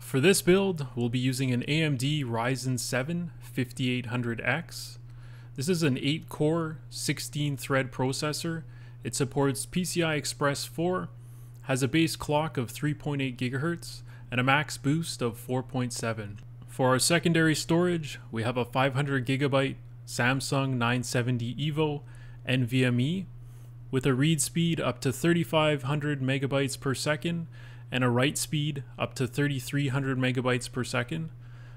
For this build, we'll be using an AMD Ryzen 7 5800X. This is an 8-core, 16-thread processor. It supports PCI Express 4, has a base clock of 3.8 GHz, and a max boost of 4.7. For our secondary storage, we have a 500 GB Samsung 970 Evo NVMe with a read speed up to 3500 megabytes per second and a write speed up to 3300 megabytes per second.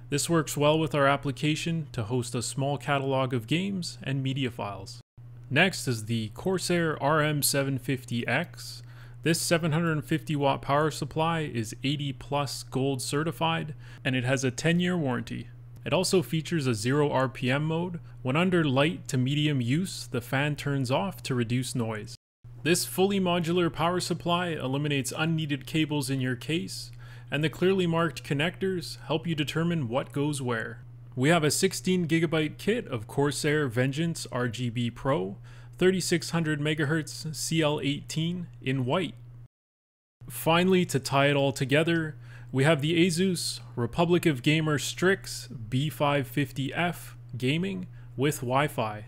This works well with our application to host a small catalog of games and media files. Next is the Corsair RM750X. This 750 watt power supply is 80 plus gold certified, and it has a 10-year warranty. It also features a 0 RPM mode. When under light to medium use, the fan turns off to reduce noise. This fully modular power supply eliminates unneeded cables in your case, and the clearly marked connectors help you determine what goes where. We have a 16 GB kit of Corsair Vengeance RGB Pro, 3600 MHz CL18 in white. Finally, to tie it all together, we have the ASUS ROG STRIX B550F Gaming with Wi-Fi.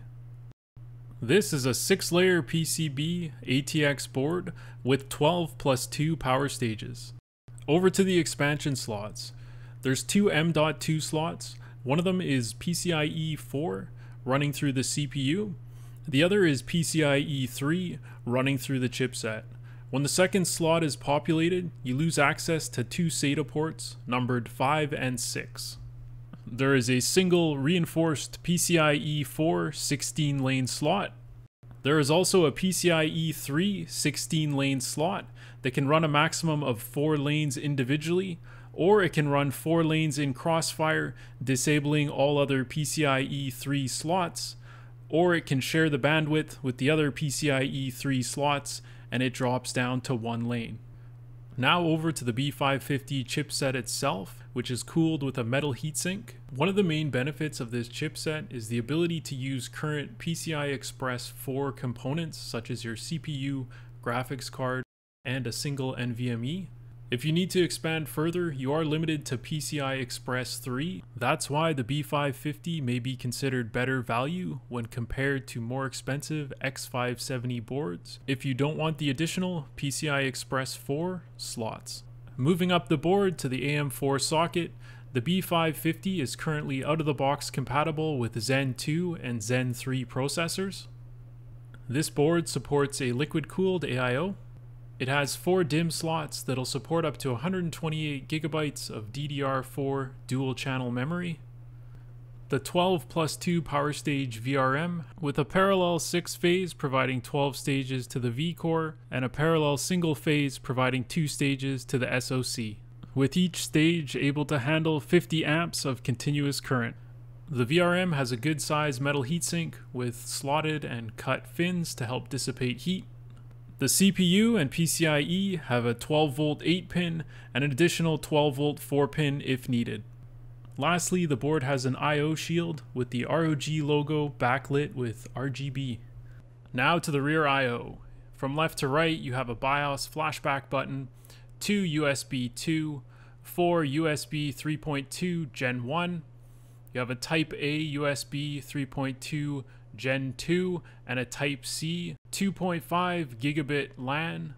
This is a 6-layer PCB ATX board with 12 plus 2 power stages. Over to the expansion slots. There's 2 M.2 slots. One of them is PCIe 4 running through the CPU. The other is PCIe 3 running through the chipset. When the second slot is populated, you lose access to 2 SATA ports numbered 5 and 6. There is a single reinforced PCIe 4 16-lane slot. There is also a PCIe 3 16-lane slot that can run a maximum of 4 lanes individually, or it can run 4 lanes in crossfire, disabling all other PCIe 3 slots, or it can share the bandwidth with the other PCIe 3 slots and it drops down to 1 lane. Now over to the B550 chipset itself, which is cooled with a metal heatsink. One of the main benefits of this chipset is the ability to use current PCI Express 4 components such as your CPU, graphics card, and a single NVMe. If you need to expand further, you are limited to PCI Express 3. That's why the B550 may be considered better value when compared to more expensive X570 boards if you don't want the additional PCI Express 4 slots. Moving up the board to the Am4 socket, the B550 is currently out-of-the-box compatible with Zen 2 and Zen 3 processors. This board supports a liquid-cooled AIO. It has 4 DIMM slots that'll support up to 128 GB of DDR4 dual-channel memory. The 12 plus 2 power stage VRM with a parallel 6-phase providing 12 stages to the V-core and a parallel single phase providing 2 stages to the SoC, with each stage able to handle 50 amps of continuous current. The VRM has a good size metal heatsink with slotted and cut fins to help dissipate heat. The CPU and PCIe have a 12-volt 8-pin and an additional 12-volt 4-pin if needed. Lastly, the board has an I/O shield with the ROG logo backlit with RGB. Now to the rear I/O. From left to right, you have a BIOS flashback button, 2 USB 2, 4 USB 3.2 Gen 1. You have a Type A USB 3.2 Gen 2 and a Type C 2.5 gigabit LAN,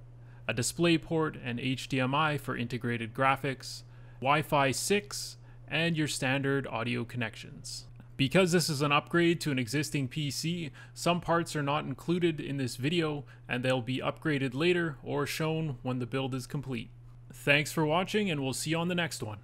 a DisplayPort and HDMI for integrated graphics, Wi-Fi 6, and your standard audio connections. Because this is an upgrade to an existing PC, some parts are not included in this video and they'll be upgraded later or shown when the build is complete. Thanks for watching and we'll see you on the next one.